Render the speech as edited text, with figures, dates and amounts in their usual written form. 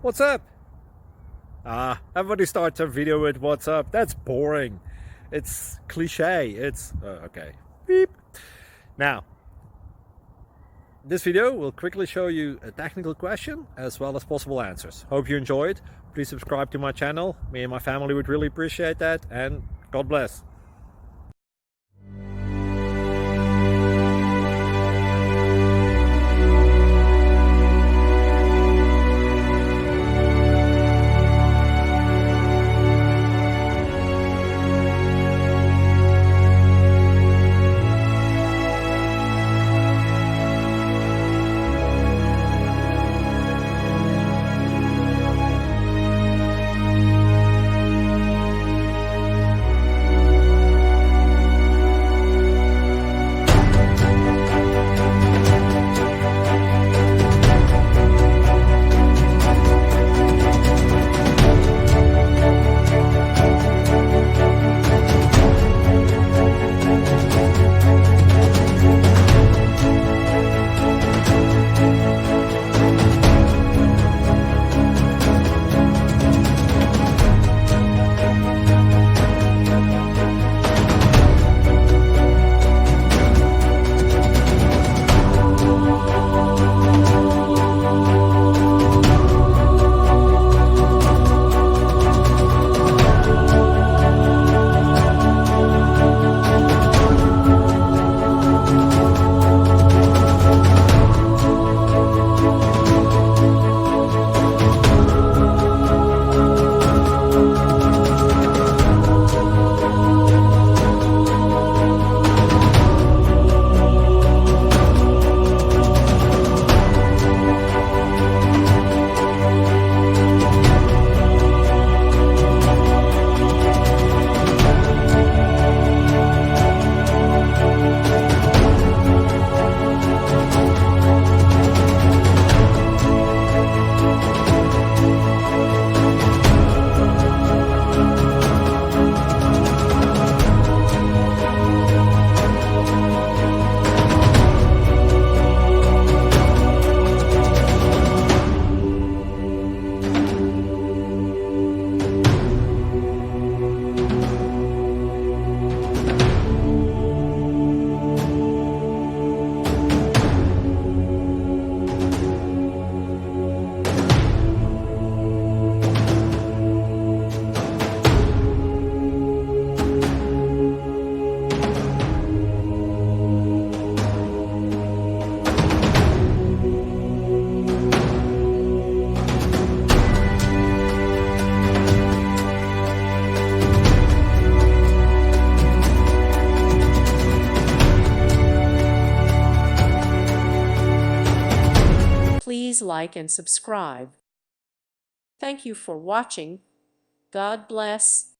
What's up? Everybody starts a video with what's up. That's boring. It's cliche. It's okay. Beep. Now, this video will quickly show you a technical question as well as possible answers. Hope you enjoyed. Please subscribe to my channel. Me and my family would really appreciate that, and God bless. Please like and subscribe. Thank you for watching. God bless.